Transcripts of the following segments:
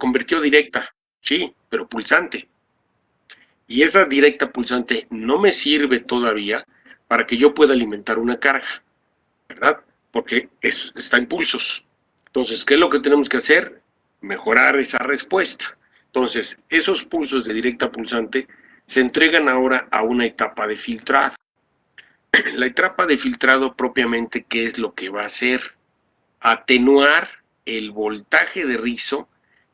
convirtió directa, sí, pero pulsante. Y esa directa pulsante no me sirve todavía para que yo pueda alimentar una carga, ¿verdad? Porque está en pulsos. Entonces, ¿qué es lo que tenemos que hacer? Mejorar esa respuesta. Entonces, esos pulsos de directa pulsante se entregan ahora a una etapa de filtrado. La etapa de filtrado propiamente, ¿qué es lo que va a hacer? Atenuar el voltaje de rizo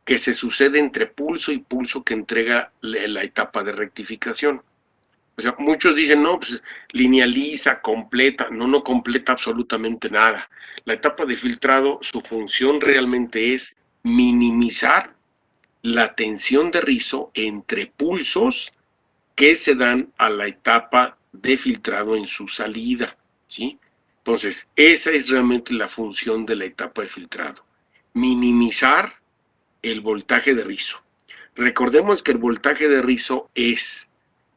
que se sucede entre pulso y pulso que entrega la etapa de rectificación. O sea, muchos dicen, no, pues linealiza, completa. No, no completa absolutamente nada. La etapa de filtrado, su función realmente es minimizar la tensión de rizo entre pulsos que se dan a la etapa de filtrado en su salida, ¿sí? Entonces, esa es realmente la función de la etapa de filtrado. Minimizar el voltaje de rizo. Recordemos que el voltaje de rizo es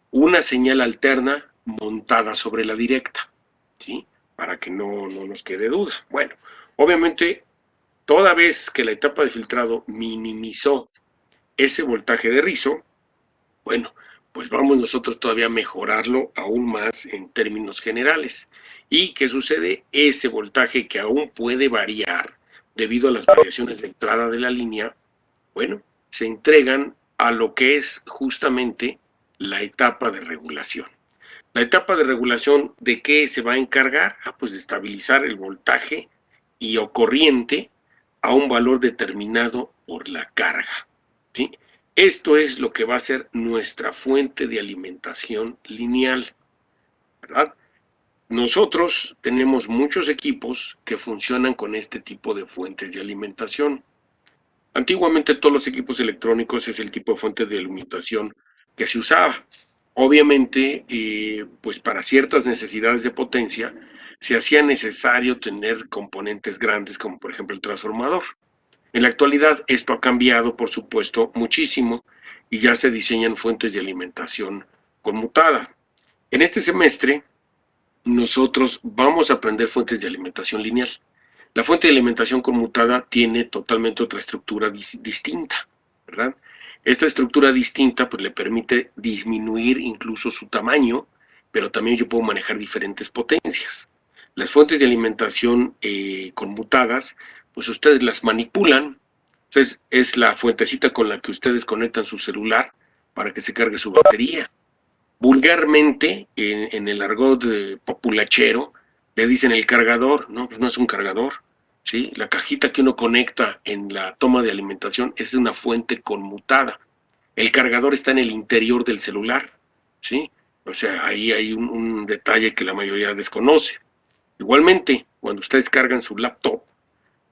una señal alterna montada sobre la directa, ¿sí? Para que no nos quede duda. Bueno, obviamente, toda vez que la etapa de filtrado minimizó ese voltaje de rizo, bueno, pues vamos nosotros todavía a mejorarlo aún más en términos generales. ¿Y qué sucede? Ese voltaje que aún puede variar debido a las variaciones de entrada de la línea, bueno, se entregan a lo que es justamente la etapa de regulación. La etapa de regulación, ¿de qué se va a encargar? Pues de estabilizar el voltaje y o corriente a un valor determinado por la carga, ¿sí? Esto es lo que va a ser nuestra fuente de alimentación lineal, ¿verdad? Nosotros tenemos muchos equipos que funcionan con este tipo de fuentes de alimentación. Antiguamente todos los equipos electrónicos es el tipo de fuente de alimentación que se usaba. Obviamente, pues para ciertas necesidades de potencia, se hacía necesario tener componentes grandes como por ejemplo el transformador. En la actualidad esto ha cambiado, por supuesto, muchísimo y ya se diseñan fuentes de alimentación conmutada. En este semestre nosotros vamos a aprender fuentes de alimentación lineal. La fuente de alimentación conmutada tiene totalmente otra estructura distinta, ¿verdad? Esta estructura distinta pues le permite disminuir incluso su tamaño, pero también yo puedo manejar diferentes potencias. Las fuentes de alimentación conmutadas, pues ustedes las manipulan. Entonces es la fuentecita con la que ustedes conectan su celular para que se cargue su batería. Vulgarmente, en el argot populachero, le dicen el cargador, ¿no? Pues no es un cargador, ¿sí? La cajita que uno conecta en la toma de alimentación es una fuente conmutada. El cargador está en el interior del celular, ¿sí? O sea, ahí hay un detalle que la mayoría desconoce. Igualmente, cuando ustedes cargan su laptop,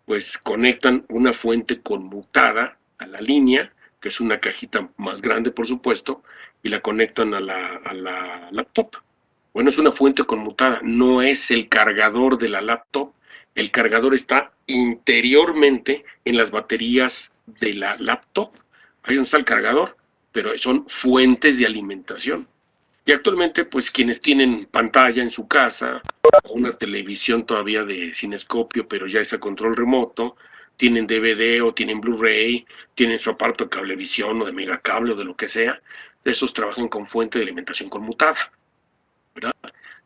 pues conectan una fuente conmutada a la línea, que es una cajita más grande, por supuesto, y la conectan a la laptop. Bueno, es una fuente conmutada, no es el cargador de la laptop. El cargador está interiormente en las baterías de la laptop. Ahí es donde está el cargador, pero son fuentes de alimentación. Y actualmente, pues quienes tienen pantalla en su casa, o una televisión todavía de cinescopio, pero ya es a control remoto, tienen DVD o tienen Blu-ray, tienen su aparato de cablevisión o de megacable o de lo que sea, esos trabajan con fuente de alimentación conmutada, ¿verdad?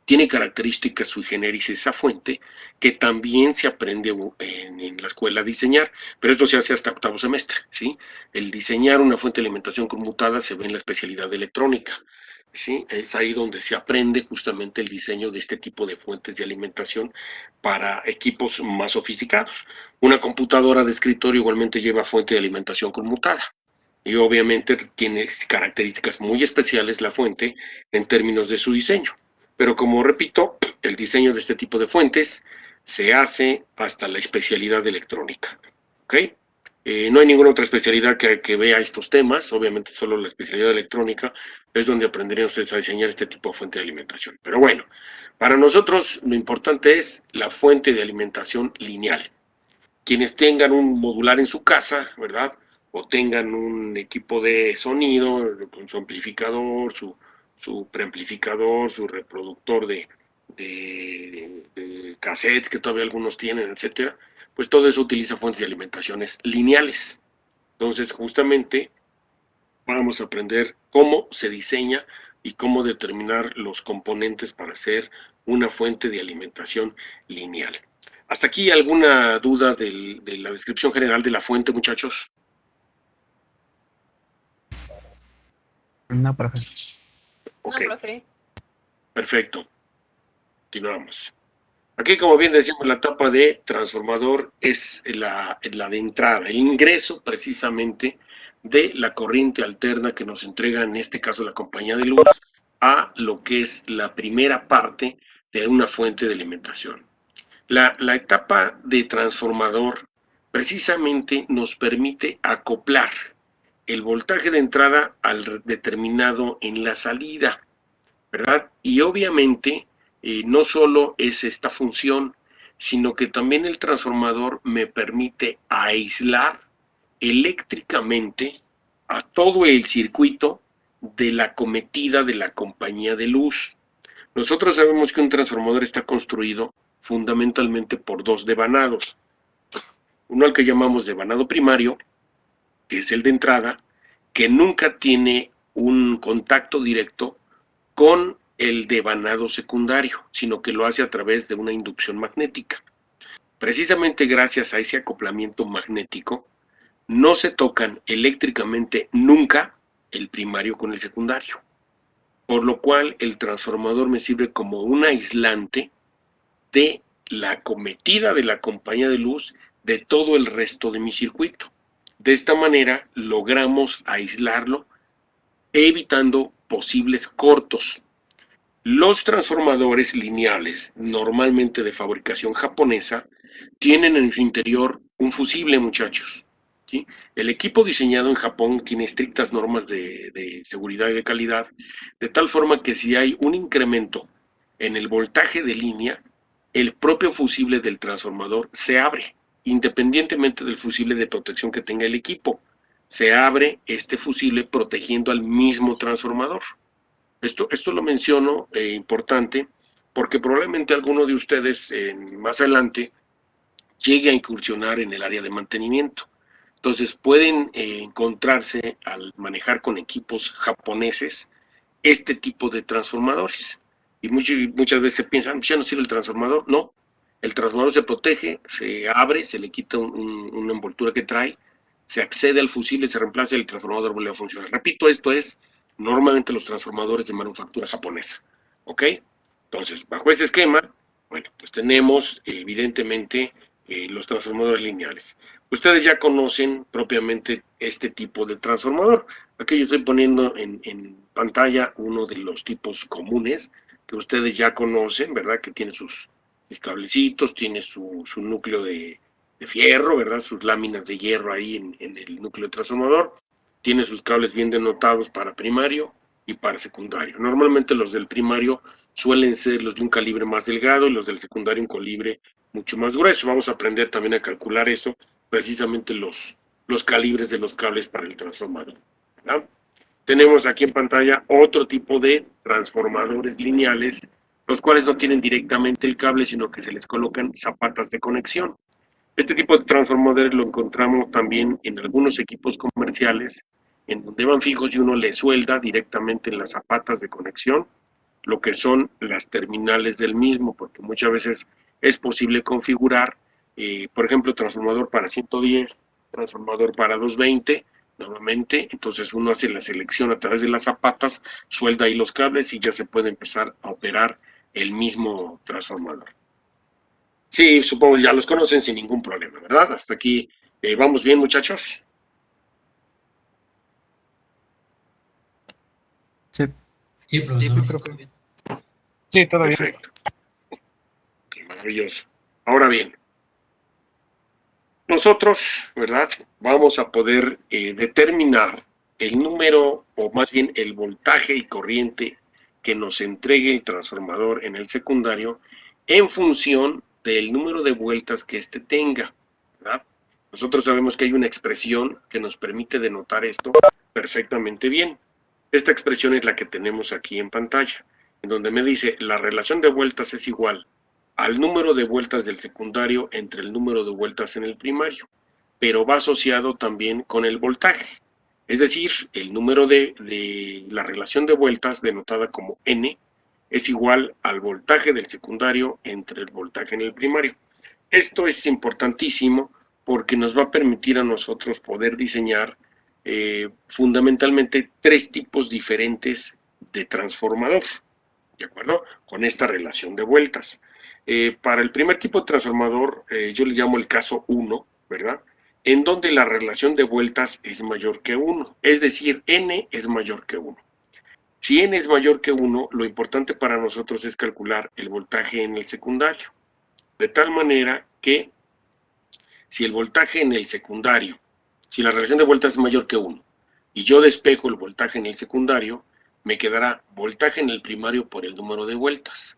Tiene características sui generis esa fuente, que también se aprende en la escuela a diseñar, pero esto se hace hasta octavo semestre, ¿sí? El diseñar una fuente de alimentación conmutada se ve en la especialidad de electrónica, ¿sí? Es ahí donde se aprende justamente el diseño de este tipo de fuentes de alimentación para equipos más sofisticados. Una computadora de escritorio igualmente lleva fuente de alimentación conmutada. Y obviamente tiene características muy especiales la fuente en términos de su diseño. Pero como repito, el diseño de este tipo de fuentes se hace hasta la especialidad de electrónica. ¿Ok? No hay ninguna otra especialidad que vea estos temas, obviamente solo la especialidad electrónica es donde aprenderían ustedes a diseñar este tipo de fuente de alimentación. Pero bueno, para nosotros lo importante es la fuente de alimentación lineal. Quienes tengan un modular en su casa, ¿verdad? O tengan un equipo de sonido con su amplificador, su preamplificador, su reproductor de cassettes que todavía algunos tienen, etcétera, pues todo eso utiliza fuentes de alimentaciones lineales. Entonces, justamente, vamos a aprender cómo se diseña y cómo determinar los componentes para hacer una fuente de alimentación lineal. ¿Hasta aquí alguna duda de la descripción general de la fuente, muchachos? No, profe. Ok, No, profe. perfecto. Continuamos. Aquí, como bien decíamos, la etapa de transformador es la de entrada, el ingreso precisamente de la corriente alterna que nos entrega, en este caso, la compañía de luz, a lo que es la primera parte de una fuente de alimentación. La etapa de transformador precisamente nos permite acoplar el voltaje de entrada al determinado en la salida, ¿verdad? Y obviamente no solo es esta función, sino que también el transformador me permite aislar eléctricamente a todo el circuito de la cometida de la compañía de luz. Nosotros sabemos que un transformador está construido fundamentalmente por dos devanados. Uno al que llamamos devanado primario, que es el de entrada, que nunca tiene un contacto directo con el devanado secundario, sino que lo hace a través de una inducción magnética. Precisamente gracias a ese acoplamiento magnético, no se tocan eléctricamente nunca el primario con el secundario, por lo cual el transformador me sirve como un aislante de la cometida de la compañía de luz de todo el resto de mi circuito. De esta manera logramos aislarlo, evitando posibles cortos. Los transformadores lineales, normalmente de fabricación japonesa, tienen en su interior un fusible, muchachos. ¿Sí? El equipo diseñado en Japón tiene estrictas normas de seguridad y de calidad, de tal forma que si hay un incremento en el voltaje de línea, el propio fusible del transformador se abre, independientemente del fusible de protección que tenga el equipo. Se abre este fusible protegiendo al mismo transformador. Esto lo menciono importante porque probablemente alguno de ustedes más adelante llegue a incursionar en el área de mantenimiento. Entonces pueden encontrarse al manejar con equipos japoneses este tipo de transformadores. Y muchas veces piensan, ya no sirve el transformador. No, el transformador se protege, se abre, se le quita una envoltura que trae, se accede al fusible, se reemplaza y el transformador vuelve a funcionar. Repito, esto es normalmente los transformadores de manufactura japonesa. ¿Ok? Entonces, bajo ese esquema, bueno, pues tenemos evidentemente los transformadores lineales. Ustedes ya conocen propiamente este tipo de transformador. Aquí yo estoy poniendo en pantalla uno de los tipos comunes que ustedes ya conocen, ¿verdad? Que tiene sus cablecitos, tiene su núcleo de fierro, ¿verdad? Sus láminas de hierro ahí en el núcleo de transformador. Tiene sus cables bien denotados para primario y para secundario. Normalmente los del primario suelen ser los de un calibre más delgado y los del secundario un calibre mucho más grueso. Vamos a aprender también a calcular eso, precisamente los calibres de los cables para el transformador, ¿verdad? Tenemos aquí en pantalla otro tipo de transformadores lineales, los cuales no tienen directamente el cable, sino que se les colocan zapatas de conexión. Este tipo de transformadores lo encontramos también en algunos equipos comerciales, en donde van fijos y uno le suelda directamente en las zapatas de conexión lo que son las terminales del mismo, porque muchas veces es posible configurar, por ejemplo, transformador para 110, transformador para 220, nuevamente, entonces uno hace la selección a través de las zapatas, suelda ahí los cables y ya se puede empezar a operar el mismo transformador. Sí, supongo que ya los conocen sin ningún problema, ¿verdad? Hasta aquí, ¿vamos bien, muchachos? Sí, Sí, profesor. profe. Sí, todo bien. Perfecto. Okay, maravilloso. Ahora bien, nosotros, ¿verdad? Vamos a poder determinar el número, o más bien el voltaje y corriente que nos entregue el transformador en el secundario en función del número de vueltas que éste tenga, ¿verdad? Nosotros sabemos que hay una expresión que nos permite denotar esto perfectamente bien. Esta expresión es la que tenemos aquí en pantalla, en donde me dice la relación de vueltas es igual al número de vueltas del secundario entre el número de vueltas en el primario. pero va asociado también con el voltaje. Es decir, el número de la relación de vueltas, denotada como N, es igual al voltaje del secundario entre el voltaje en el primario. Esto es importantísimo porque nos va a permitir a nosotros poder diseñar fundamentalmente 3 tipos diferentes de transformador, ¿de acuerdo? Con esta relación de vueltas. Para el primer tipo de transformador, yo le llamo el caso 1, ¿verdad? En donde la relación de vueltas es mayor que 1, es decir, N es mayor que 1. Si N es mayor que 1, lo importante para nosotros es calcular el voltaje en el secundario, de tal manera que si el voltaje en el secundario, si la relación de vueltas es mayor que 1, y yo despejo el voltaje en el secundario, me quedará voltaje en el primario por el número de vueltas.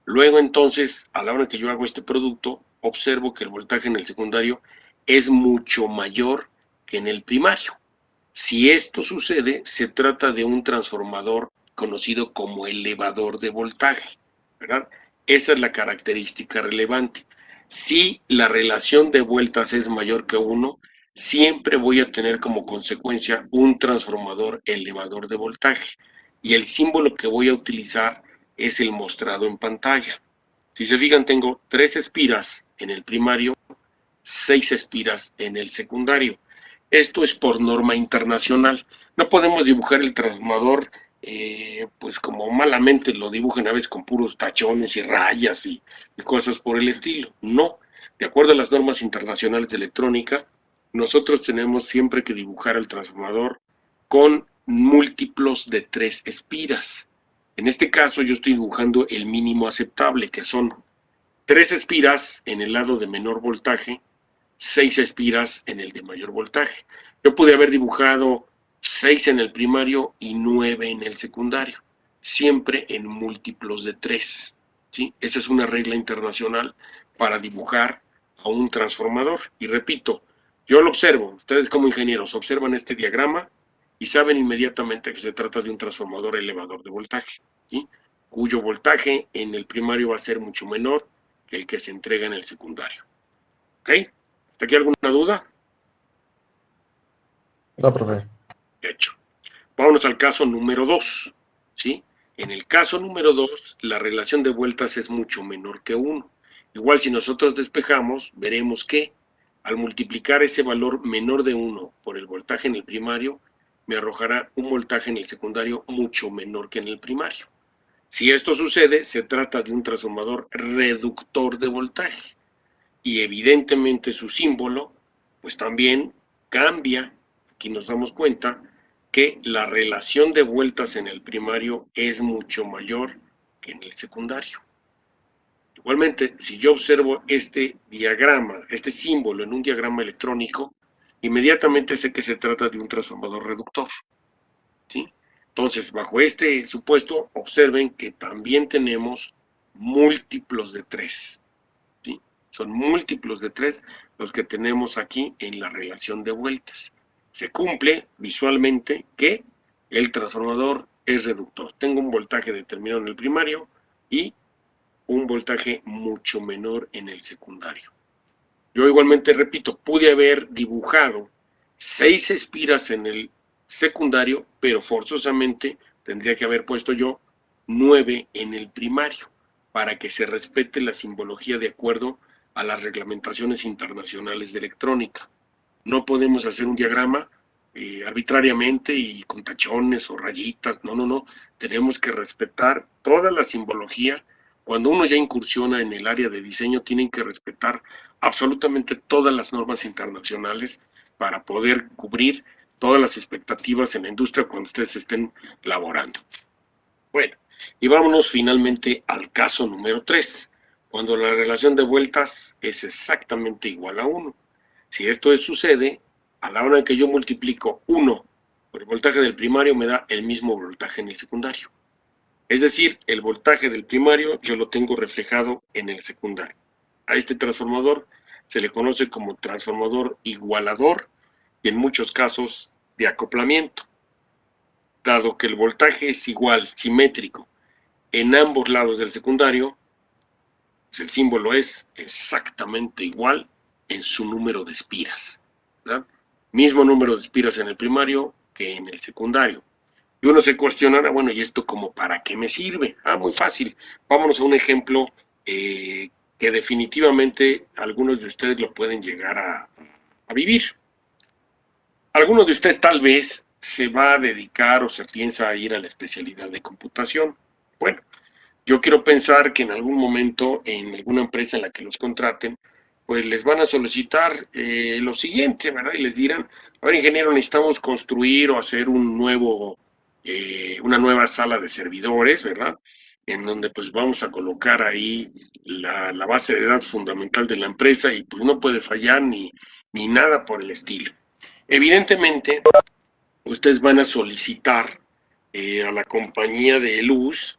Luego entonces, a la hora que yo hago este producto, observo que el voltaje en el secundario es mucho mayor que en el primario. Si esto sucede, se trata de un transformador conocido como elevador de voltaje, ¿verdad? Esa es la característica relevante. Si la relación de vueltas es mayor que 1, siempre voy a tener como consecuencia un transformador elevador de voltaje. Y el símbolo que voy a utilizar es el mostrado en pantalla. Si se fijan, tengo 3 espiras en el primario, 6 espiras en el secundario. Esto es por norma internacional. No podemos dibujar el transformador pues como malamente lo dibujan a veces con puros tachones y rayas y cosas por el estilo. No, de acuerdo a las normas internacionales de electrónica, nosotros tenemos siempre que dibujar el transformador con múltiplos de 3 espiras. En este caso yo estoy dibujando el mínimo aceptable, que son 3 espiras en el lado de menor voltaje, 6 espiras en el de mayor voltaje. Yo pude haber dibujado 6 en el primario y 9 en el secundario, siempre en múltiplos de 3. ¿Sí? Esa es una regla internacional para dibujar a un transformador. Y repito, yo lo observo, ustedes como ingenieros observan este diagrama y saben inmediatamente que se trata de un transformador elevador de voltaje, ¿sí? Cuyo voltaje en el primario va a ser mucho menor que el que se entrega en el secundario. ¿Ok? ¿Hasta aquí alguna duda? No, profe. Hecho. Vámonos al caso número 2. ¿Sí? En el caso número 2, la relación de vueltas es mucho menor que 1. Igual si nosotros despejamos, veremos que al multiplicar ese valor menor de 1 por el voltaje en el primario, me arrojará un voltaje en el secundario mucho menor que en el primario. Si esto sucede, se trata de un transformador reductor de voltaje. Y evidentemente su símbolo, pues también cambia. Aquí nos damos cuenta que la relación de vueltas en el primario es mucho mayor que en el secundario. Igualmente, si yo observo este diagrama, este símbolo en un diagrama electrónico, inmediatamente sé que se trata de un transformador reductor, ¿sí? Entonces, bajo este supuesto, observen que también tenemos múltiplos de 3. ¿Sí? Son múltiplos de 3 los que tenemos aquí en la relación de vueltas. Se cumple visualmente que el transformador es reductor. Tengo un voltaje determinado en el primario y un voltaje mucho menor en el secundario. Yo igualmente repito, pude haber dibujado 6 espiras en el secundario, pero forzosamente tendría que haber puesto yo 9 en el primario, para que se respete la simbología de acuerdo a las reglamentaciones internacionales de electrónica. No podemos hacer un diagrama arbitrariamente y con tachones o rayitas, no, no, no. Tenemos que respetar toda la simbología. Cuando uno ya incursiona en el área de diseño, tienen que respetar absolutamente todas las normas internacionales para poder cubrir todas las expectativas en la industria cuando ustedes estén laborando. Bueno, y vámonos finalmente al caso número 3, cuando la relación de vueltas es exactamente igual a 1. Si esto sucede, a la hora en que yo multiplico 1 por el voltaje del primario, me da el mismo voltaje en el secundario. Es decir, el voltaje del primario yo lo tengo reflejado en el secundario. A este transformador se le conoce como transformador igualador y en muchos casos de acoplamiento. Dado que el voltaje es igual, simétrico, en ambos lados del secundario, pues el símbolo es exactamente igual en su número de espiras. ¿verdad? Mismo número de espiras en el primario que en el secundario. Y uno se cuestionará, bueno, ¿y esto como para qué me sirve? Muy fácil. Vámonos a un ejemplo que definitivamente algunos de ustedes lo pueden llegar a vivir. Algunos de ustedes tal vez se va a dedicar o se piensa a ir a la especialidad de computación. Bueno, yo quiero pensar que en algún momento en alguna empresa en la que los contraten, pues les van a solicitar lo siguiente, ¿verdad? Y les dirán, a ver, ingeniero, necesitamos construir o hacer una nueva sala de servidores, ¿verdad? En donde pues vamos a colocar ahí la base de datos fundamental de la empresa y pues no puede fallar ni nada por el estilo. Evidentemente, ustedes van a solicitar a la compañía de luz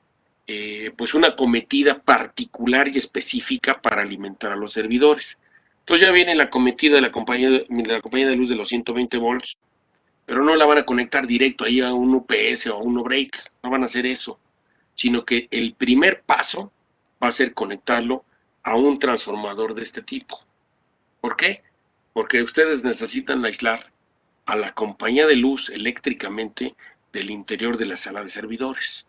pues una cometida particular y específica para alimentar a los servidores. Entonces ya viene la cometida de la compañía de luz de los 120 volts, pero no la van a conectar directo ahí a un UPS o a un no-break, no van a hacer eso, sino que el primer paso va a ser conectarlo a un transformador de este tipo. ¿Por qué? Porque ustedes necesitan aislar a la compañía de luz eléctricamente del interior de la sala de servidores.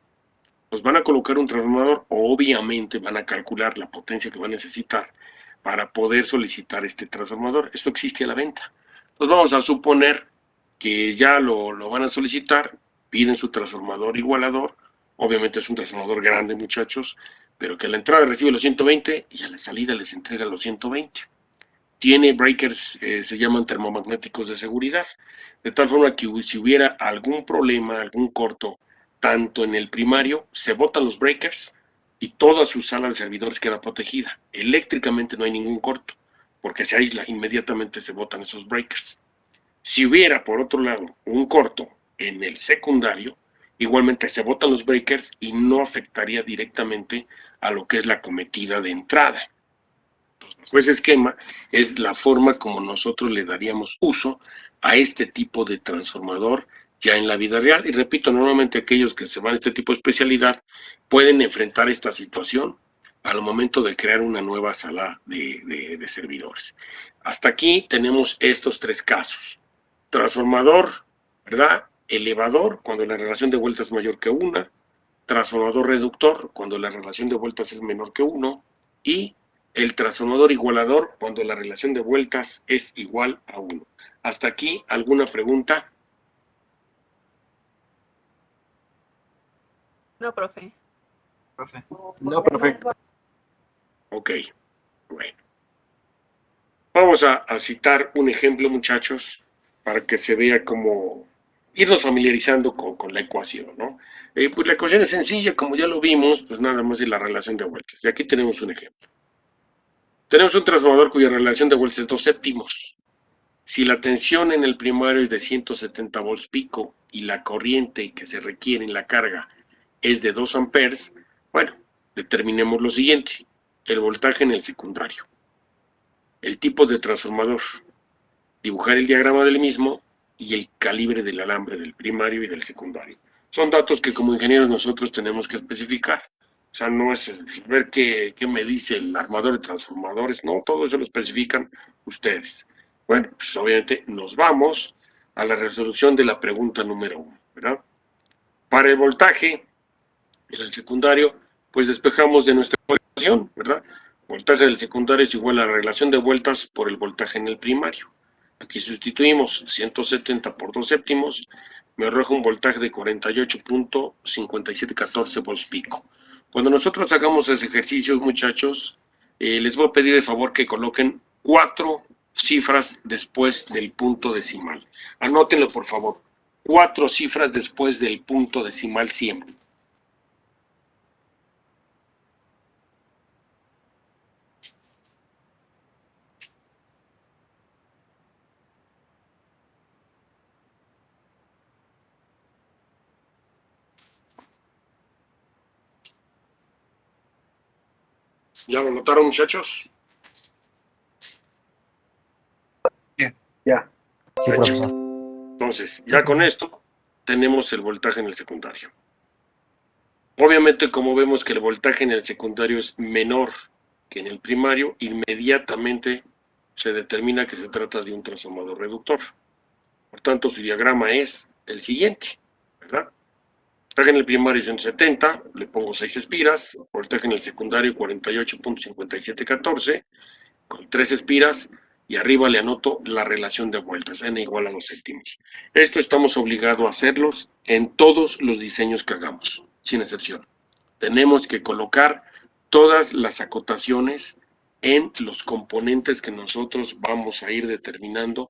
Nos van a colocar un transformador, obviamente van a calcular la potencia que va a necesitar para poder solicitar este transformador. Esto existe a la venta. Entonces vamos a suponer que ya lo van a solicitar, piden su transformador igualador, obviamente es un transformador grande, muchachos, pero que a la entrada recibe los 120 y a la salida les entrega los 120. Tiene breakers, se llaman termomagnéticos de seguridad, de tal forma que si hubiera algún problema, algún corto, tanto en el primario, se botan los breakers y toda su sala de servidores queda protegida. Eléctricamente no hay ningún corto, porque se aísla, inmediatamente se botan esos breakers. Si hubiera, por otro lado, un corto en el secundario, igualmente se botan los breakers y no afectaría directamente a lo que es la cometida de entrada. Pues esquema es la forma como nosotros le daríamos uso a este tipo de transformador ya en la vida real. Y repito, normalmente aquellos que se van a este tipo de especialidad pueden enfrentar esta situación al momento de crear una nueva sala de servidores. Hasta aquí tenemos estos tres casos. Transformador, ¿verdad? Elevador, cuando la relación de vueltas es mayor que una. Transformador reductor, cuando la relación de vueltas es menor que 1. Y el transformador igualador cuando la relación de vueltas es igual a 1. ¿Hasta aquí alguna pregunta? No, profe. No, profe. Ok, bueno. Vamos a citar un ejemplo, muchachos, para que se vea cómo irnos familiarizando con la ecuación, ¿no? Pues la ecuación es sencilla, como ya lo vimos, pues nada más es la relación de vueltas. Y aquí tenemos un ejemplo. Tenemos un transformador cuya relación de vueltas es 2 séptimos. Si la tensión en el primario es de 170 volts pico y la corriente que se requiere en la carga es de 2 amperes, bueno, determinemos lo siguiente: el voltaje en el secundario, el tipo de transformador, dibujar el diagrama del mismo y el calibre del alambre del primario y del secundario. Son datos que como ingenieros nosotros tenemos que especificar. O sea, no es ver qué me dice el armador de transformadores, no, todo eso lo especifican ustedes. Bueno, pues obviamente nos vamos a la resolución de la pregunta número 1, ¿verdad? Para el voltaje en el secundario, pues despejamos de nuestra ecuación, ¿verdad? Voltaje del secundario es igual a la relación de vueltas por el voltaje en el primario. Aquí sustituimos 170 por 2 séptimos, me arroja un voltaje de 48.5714 volts pico. Cuando nosotros hagamos ese ejercicio, muchachos, les voy a pedir de favor que coloquen 4 cifras después del punto decimal. Anótenlo, por favor. 4 cifras después del punto decimal siempre. ¿Ya lo notaron, muchachos? Ya. Sí, profesor. Entonces, ya con esto tenemos el voltaje en el secundario. Obviamente, como vemos que el voltaje en el secundario es menor que en el primario, inmediatamente se determina que se trata de un transformador reductor. Por tanto, su diagrama es el siguiente, ¿verdad? Voltaje en el primario 170, le pongo 6 espiras, voltaje en el secundario 48.5714, con 3 espiras, y arriba le anoto la relación de vueltas, n igual a 2 séptimos. Esto estamos obligados a hacerlos en todos los diseños que hagamos, sin excepción. Tenemos que colocar todas las acotaciones en los componentes que nosotros vamos a ir determinando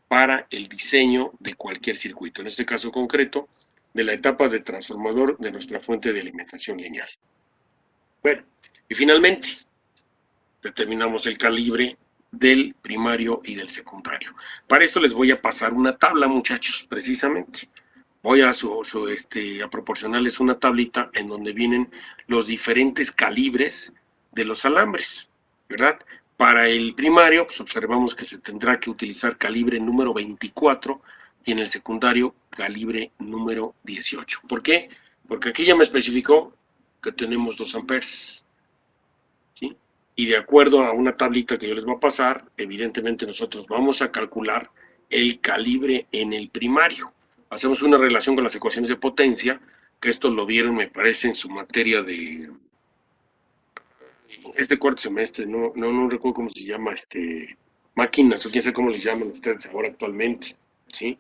para el diseño de cualquier circuito, en este caso concreto, de la etapa de transformador de nuestra fuente de alimentación lineal. Bueno, y finalmente, determinamos el calibre del primario y del secundario. Para esto les voy a pasar una tabla, muchachos, precisamente. Voy a proporcionarles una tablita en donde vienen los diferentes calibres de los alambres, ¿verdad? Para el primario, pues observamos que se tendrá que utilizar calibre número 24 y en el secundario calibre número 18. ¿Por qué? Porque aquí ya me especificó que tenemos 2 amperes, ¿sí? Y de acuerdo a una tablita que yo les voy a pasar, evidentemente nosotros vamos a calcular el calibre en el primario. Hacemos una relación con las ecuaciones de potencia, que esto lo vieron, me parece, en su materia de este cuarto semestre, no recuerdo cómo se llama, máquinas, o quién sabe cómo les llaman ustedes ahora actualmente, ¿sí?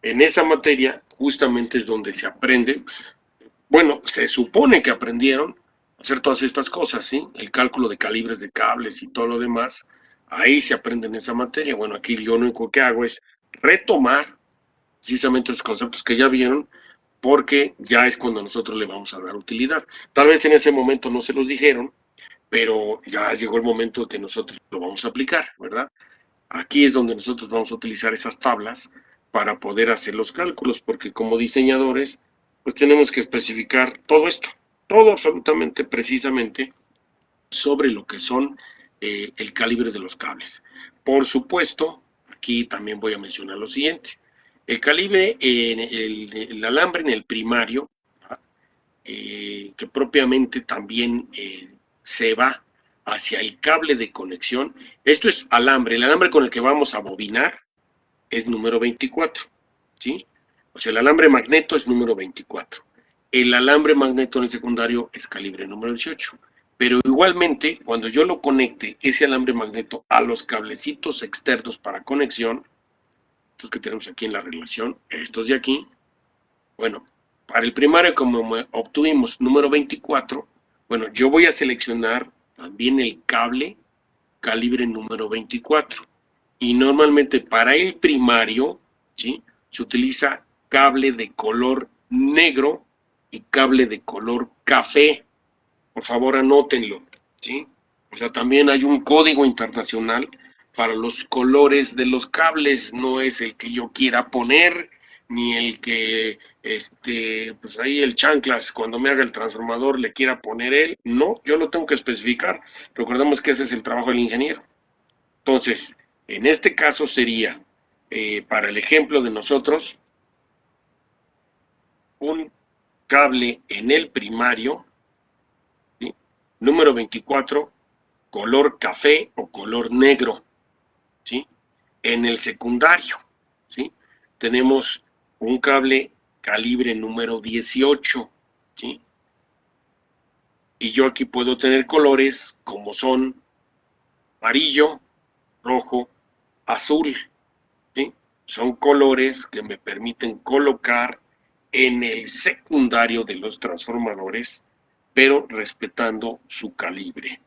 En esa materia justamente es donde se aprende, bueno, se supone que aprendieron a hacer todas estas cosas, ¿sí? El cálculo de calibres de cables y todo lo demás, ahí se aprende en esa materia. Bueno, aquí yo lo único que hago es retomar precisamente esos conceptos que ya vieron, porque ya es cuando nosotros le vamos a dar utilidad. Tal vez en ese momento no se los dijeron, pero ya llegó el momento de que nosotros lo vamos a aplicar, ¿verdad? Aquí es donde nosotros vamos a utilizar esas tablas para poder hacer los cálculos, porque como diseñadores, pues tenemos que especificar todo esto, todo absolutamente precisamente sobre lo que son el calibre de los cables. Por supuesto, aquí también voy a mencionar lo siguiente. El calibre, el alambre en el primario, que propiamente también se va hacia el cable de conexión. Esto es alambre. El alambre con el que vamos a bobinar es número 24, ¿sí? O sea, el alambre magneto es número 24. El alambre magneto en el secundario es calibre número 18. Pero igualmente, cuando yo lo conecte, ese alambre magneto, a los cablecitos externos para conexión, estos que tenemos aquí en la relación, estos de aquí, bueno, para el primario, como obtuvimos número 24, bueno, yo voy a seleccionar también el cable calibre número 24. Y normalmente para el primario, ¿sí?, se utiliza cable de color negro y cable de color café. Por favor, anótenlo, ¿sí? O sea, también hay un código internacional para los colores de los cables. No es el que yo quiera poner, ni el que, pues ahí el chanclas, cuando me haga el transformador, le quiera poner él. No, yo lo tengo que especificar. Recordemos que ese es el trabajo del ingeniero. Entonces, en este caso sería, para el ejemplo de nosotros, un cable en el primario, ¿sí?, número 24, color café o color negro, ¿sí? En el secundario, ¿sí?, tenemos un cable calibre número 18, ¿sí? Y yo aquí puedo tener colores como son amarillo, rojo, azul, ¿sí? Son colores que me permiten colocar en el secundario de los transformadores, pero respetando su calibre,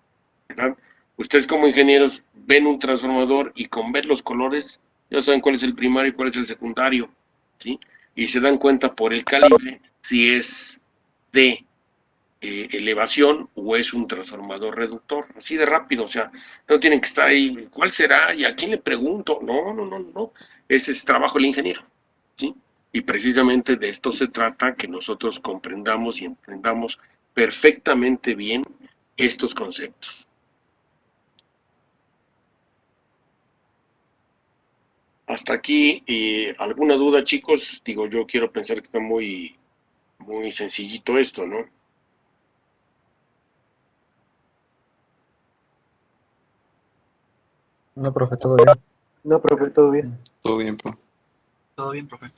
¿verdad? Ustedes como ingenieros ven un transformador y con ver los colores ya saben cuál es el primario y cuál es el secundario, ¿sí? Y se dan cuenta por el calibre si es de elevación o es un transformador reductor, así de rápido. O sea, no tienen que estar ahí, ¿cuál será? ¿Y a quién le pregunto? No, ese es trabajo del ingeniero, ¿sí? Y precisamente de esto se trata, que nosotros comprendamos y entendamos perfectamente bien estos conceptos. Hasta aquí, ¿alguna duda, chicos? Digo, yo quiero pensar que está muy, muy sencillito esto, ¿no? No, profe, todo bien. No, profe, todo bien. Todo bien, profe. Todo bien, profe.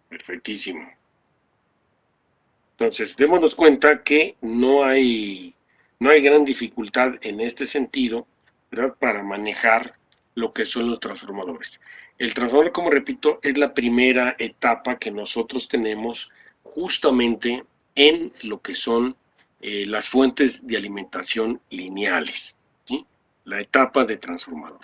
Perfectísimo. Entonces, démonos cuenta que no hay gran dificultad en este sentido, ¿verdad? Para manejar lo que son los transformadores. El transformador, como repito, es la primera etapa que nosotros tenemos justamente en lo que son las fuentes de alimentación lineales, ¿sí? La etapa de transformador.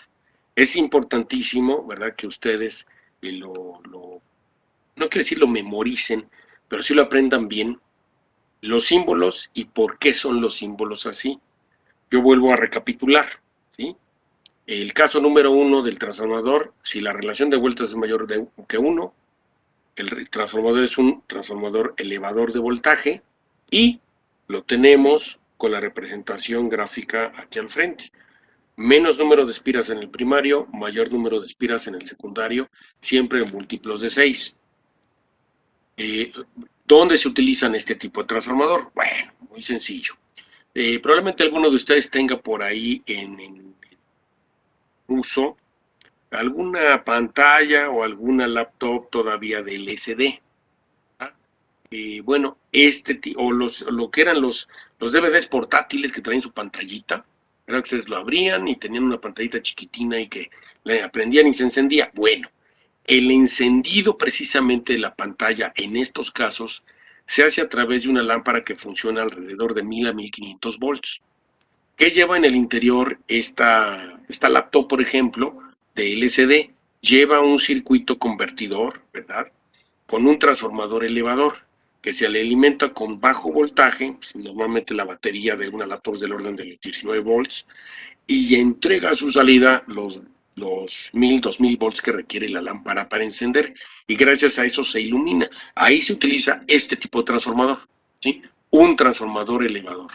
Es importantísimo, ¿verdad? Que ustedes no quiero decir lo memoricen, pero sí lo aprendan bien, los símbolos y por qué son los símbolos así. Yo vuelvo a recapitular, ¿sí? El caso número 1 del transformador, si la relación de vueltas es mayor que 1, el transformador es un transformador elevador de voltaje y lo tenemos con la representación gráfica aquí al frente. Menos número de espiras en el primario, mayor número de espiras en el secundario, siempre en múltiplos de 6. ¿Dónde se utilizan este tipo de transformador? Bueno, muy sencillo. Probablemente alguno de ustedes tenga por ahí en uso alguna pantalla o alguna laptop todavía de LCD. ¿Ah? Bueno, o lo que eran los DVDs portátiles que traen su pantallita, era que ustedes lo abrían y tenían una pantallita chiquitina y que le aprendían y se encendía. Bueno, el encendido precisamente de la pantalla en estos casos se hace a través de una lámpara que funciona alrededor de 1000 a 1500 volts. ¿Qué lleva en el interior esta laptop, por ejemplo, de LCD? Lleva un circuito convertidor, ¿verdad? Con un transformador elevador que se le alimenta con bajo voltaje, pues, normalmente la batería de una laptop es del orden de los 19 volts, y entrega a su salida los 1000, 2000 volts que requiere la lámpara para encender, y gracias a eso se ilumina. Ahí se utiliza este tipo de transformador, ¿sí? Un transformador elevador.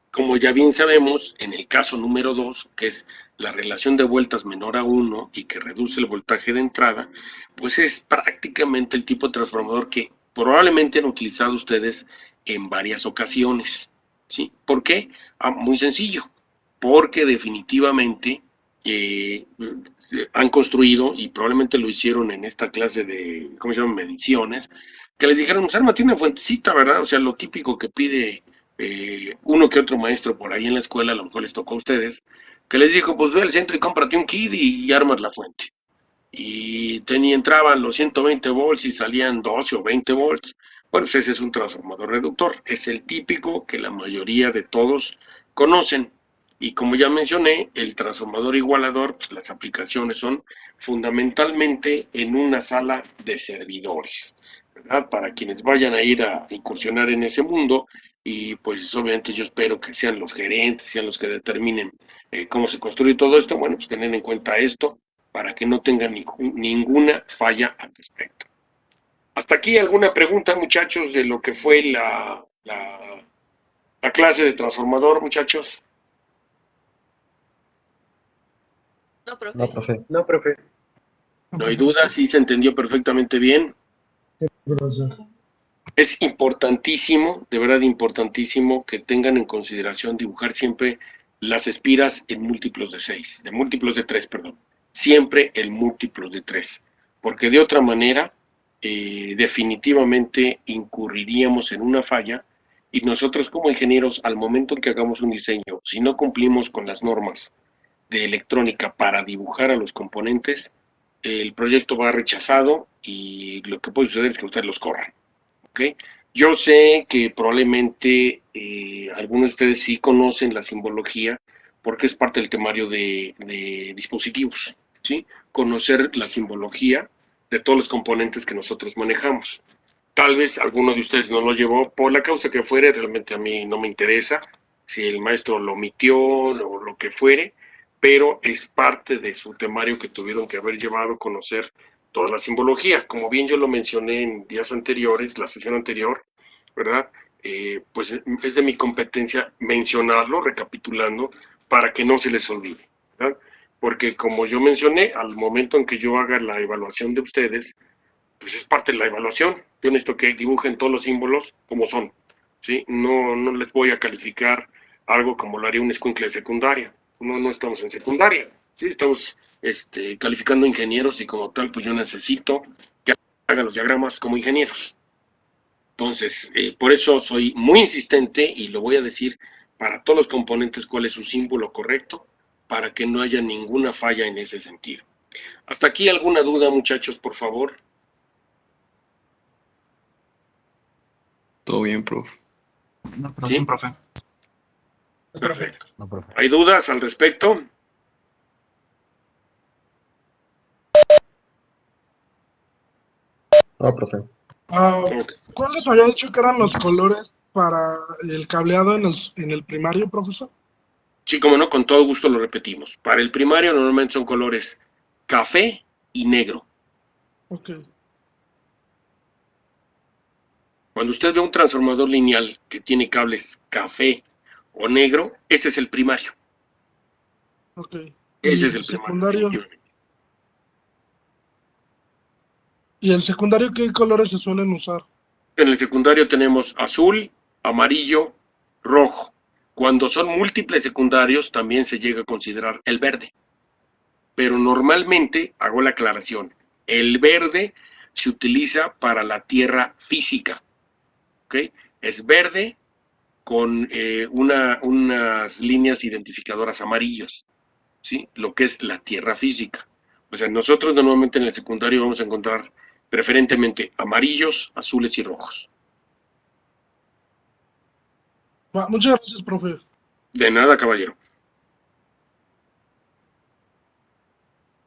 Como ya bien sabemos, en el caso número 2, que es la relación de vueltas menor a 1 y que reduce el voltaje de entrada, pues es prácticamente el tipo de transformador que probablemente han utilizado ustedes en varias ocasiones, ¿sí? ¿Por qué? Muy sencillo, porque definitivamente han construido, y probablemente lo hicieron en esta clase de, ¿cómo se llama?, mediciones, que les dijeron, pues ármate una fuentecita, ¿verdad? O sea, lo típico que pide uno que otro maestro por ahí en la escuela, a lo mejor les tocó a ustedes, que les dijo, pues ve al centro y cómprate un kit y armas la fuente. Y entraban los 120 volts y salían 12 o 20 volts. Bueno, pues ese es un transformador reductor. Es el típico que la mayoría de todos conocen. Y como ya mencioné, el transformador igualador, pues las aplicaciones son fundamentalmente en una sala de servidores, ¿verdad? Para quienes vayan a ir a incursionar en ese mundo, y pues obviamente yo espero que sean los gerentes, sean los que determinen cómo se construye todo esto. Bueno, pues tener en cuenta esto para que no tengan ninguna falla al respecto. Hasta aquí alguna pregunta, muchachos, de lo que fue la clase de transformador, muchachos. No, profe. No, profe. No hay duda, sí se entendió perfectamente bien. Es importantísimo, de verdad importantísimo, que tengan en consideración dibujar siempre las espiras en múltiplos de 6, de múltiplos de 3, perdón. Siempre en múltiplos de 3, porque de otra manera definitivamente incurriríamos en una falla, y nosotros como ingenieros, al momento en que hagamos un diseño, si no cumplimos con las normas de electrónica para dibujar a los componentes, el proyecto va rechazado y lo que puede suceder es que ustedes los corran. ¿Okay? Yo sé que probablemente algunos de ustedes sí conocen la simbología porque es parte del temario de dispositivos, ¿sí? Conocer la simbología de todos los componentes que nosotros manejamos. Tal vez alguno de ustedes no lo llevó por la causa que fuere, realmente a mí no me interesa si el maestro lo omitió o lo que fuere, pero es parte de su temario que tuvieron que haber llevado a conocer toda la simbología. Como bien yo lo mencioné en días anteriores, la sesión anterior, ¿verdad? Pues es de mi competencia mencionarlo, recapitulando, para que no se les olvide, ¿verdad? Porque como yo mencioné, al momento en que yo haga la evaluación de ustedes, pues es parte de la evaluación. Yo necesito que dibujen todos los símbolos como son, ¿sí? No les voy a calificar algo como lo haría un escuincle de secundaria. no estamos en secundaria, ¿sí? Estamos calificando ingenieros y como tal, pues yo necesito que hagan los diagramas como ingenieros. Entonces, por eso soy muy insistente y lo voy a decir para todos los componentes cuál es su símbolo correcto para que no haya ninguna falla en ese sentido. ¿Hasta aquí alguna duda, muchachos, por favor? Todo bien, profe. No, pero ¿Sí? bien, profe. Perfecto. No, profe. ¿Hay dudas al respecto? No, profe. Ok. ¿Cuáles había dicho que eran los colores para el cableado en el primario, profesor? Sí, como no, con todo gusto lo repetimos. Para el primario normalmente son colores café y negro. Ok, Cuando usted ve un transformador lineal que tiene cables café o negro, ese es el primario. ok. Ese ¿Y es el el primario, secundario? definitivamente. ¿Y el secundario qué colores se suelen usar? En el secundario tenemos azul, amarillo, rojo. Cuando son múltiples secundarios, también se llega a considerar el verde. Pero normalmente, hago la aclaración, el verde se utiliza para la tierra física. ¿Ok? Es verde con unas líneas identificadoras amarillas, ¿sí? Lo que es la tierra física. O sea, nosotros normalmente en el secundario vamos a encontrar preferentemente amarillos, azules y rojos. Muchas gracias, profe. De nada, caballero.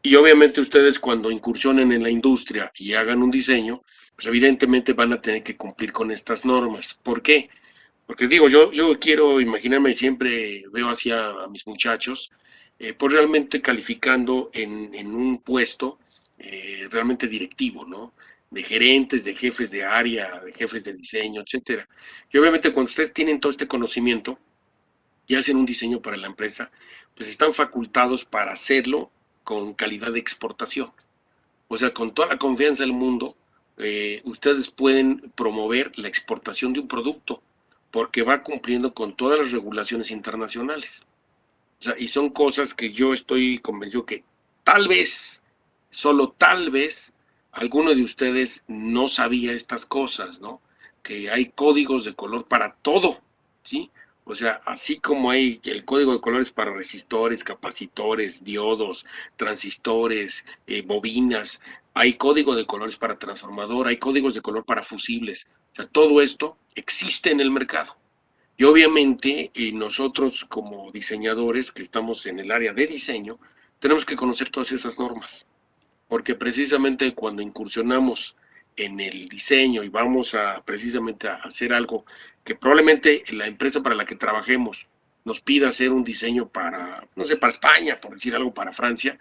Y obviamente ustedes cuando incursionen en la industria y hagan un diseño, pues evidentemente van a tener que cumplir con estas normas. ¿Por qué? Porque digo, yo quiero imaginarme y siempre veo hacia a mis muchachos, pues realmente calificando en un puesto realmente directivo, ¿no? De gerentes, de jefes de área, de jefes de diseño, etcétera. Y obviamente cuando ustedes tienen todo este conocimiento y hacen un diseño para la empresa, pues están facultados para hacerlo con calidad de exportación. O sea, con toda la confianza del mundo, ustedes pueden promover la exportación de un producto porque va cumpliendo con todas las regulaciones internacionales. O sea, y son cosas que yo estoy convencido que tal vez, solo tal vez, alguno de ustedes no sabía estas cosas, ¿no? Que hay códigos de color para todo, ¿sí? O sea, así como hay el código de colores para resistores, capacitores, diodos, transistores, bobinas, hay código de colores para transformador, hay códigos de color para fusibles. O sea, todo esto existe en el mercado. Y obviamente nosotros como diseñadores que estamos en el área de diseño, tenemos que conocer todas esas normas, porque precisamente cuando incursionamos en el diseño y vamos a precisamente a hacer algo que probablemente la empresa para la que trabajemos nos pida hacer un diseño para, no sé, para España, por decir algo, para Francia,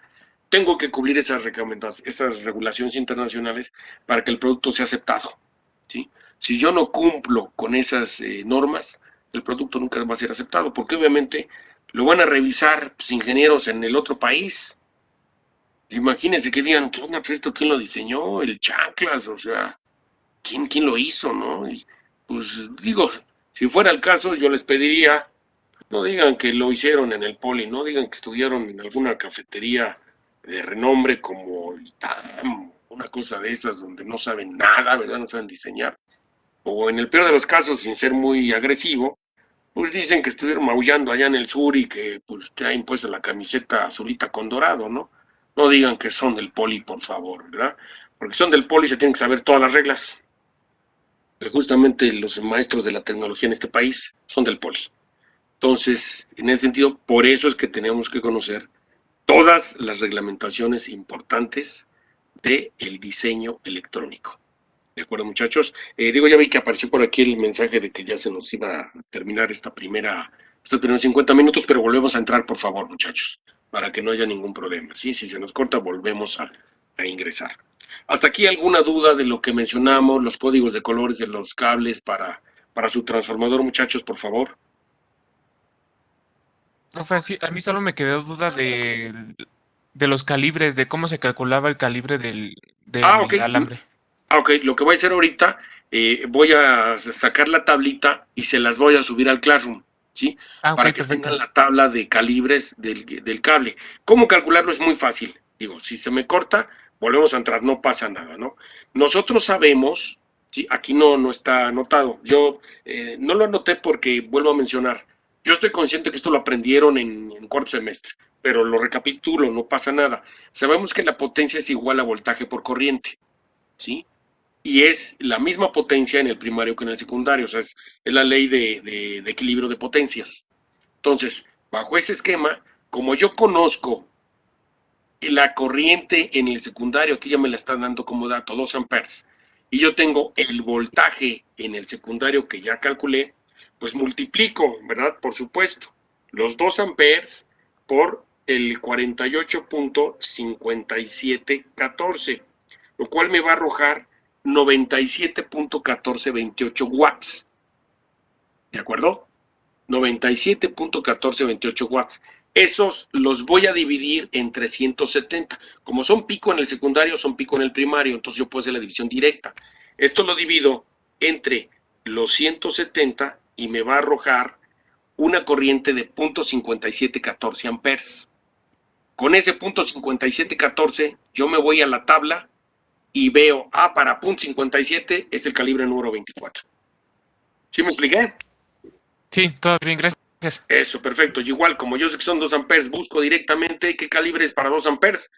tengo que cubrir esas recomendaciones, esas regulaciones internacionales para que el producto sea aceptado, ¿sí? Si yo no cumplo con esas normas, el producto nunca va a ser aceptado, porque obviamente lo van a revisar pues, ingenieros en el otro país. Imagínense que digan, ¿qué onda? Pues esto quién lo diseñó, el chanclas, o sea, ¿quién lo hizo, no? Y, pues digo, si fuera el caso, yo les pediría, no digan que lo hicieron en el Poli, no digan que estudiaron en alguna cafetería de renombre como ITAM, una cosa de esas donde no saben nada, ¿verdad? No saben diseñar. O en el peor de los casos, sin ser muy agresivo, pues dicen que estuvieron maullando allá en el sur y que pues traen puesta la camiseta azulita con dorado, ¿no? No digan que son del Poli, por favor, ¿verdad? Porque son del Poli se tienen que saber todas las reglas. Justamente los maestros de la tecnología en este país son del Poli. Entonces, en ese sentido, por eso es que tenemos que conocer todas las reglamentaciones importantes del diseño electrónico. ¿De acuerdo, muchachos? Digo, ya vi que apareció por aquí el mensaje de que ya se nos iba a terminar estos primeros 50 minutos, pero volvemos a entrar, por favor, muchachos, para que no haya ningún problema. ¿Sí? Si se nos corta, volvemos a ingresar. ¿Hasta aquí alguna duda de lo que mencionamos, los códigos de colores de los cables para su transformador, muchachos, por favor? Profe, sí, a mí solo me quedó duda de los calibres, de cómo se calculaba el calibre Ok. del alambre. Ok, lo que voy a hacer ahorita, voy a sacar la tablita y se las voy a subir al Classroom. ¿sí? Ah, ok, Para que perfecto. tengan la tabla de calibres del cable. ¿Cómo calcularlo? Es muy fácil. Digo, si se me corta, volvemos a entrar, no pasa nada, ¿no? Nosotros sabemos, ¿sí? Aquí no está anotado. Yo no lo anoté porque, vuelvo a mencionar, yo estoy consciente que esto lo aprendieron en cuarto semestre, pero lo recapitulo, no pasa nada. Sabemos que la potencia es igual a voltaje por corriente, ¿sí? Y es la misma potencia en el primario que en el secundario, o sea, es la ley de equilibrio de potencias. Entonces, bajo ese esquema, como yo conozco la corriente en el secundario, aquí ya me la están dando como dato, 2 amperes, y yo tengo el voltaje en el secundario que ya calculé, pues multiplico, ¿verdad? Por supuesto, los 2 amperes por el 48.5714, lo cual me va a arrojar 97.1428 watts, ¿de acuerdo? 97.1428 watts. Esos los voy a dividir en 370. Como son pico en el secundario, son pico en el primario, entonces yo puedo hacer la división directa. Esto lo divido entre los 170 y me va a arrojar una corriente de 0.5714 amperes. Con ese 0.5714 yo me voy a la tabla y veo, para 0.57 es el calibre número 24. ¿Sí me expliqué? Sí, todo bien, gracias. Eso, perfecto. Y igual, como yo sé que son 2 amperes, busco directamente qué calibre es para 2 amperes,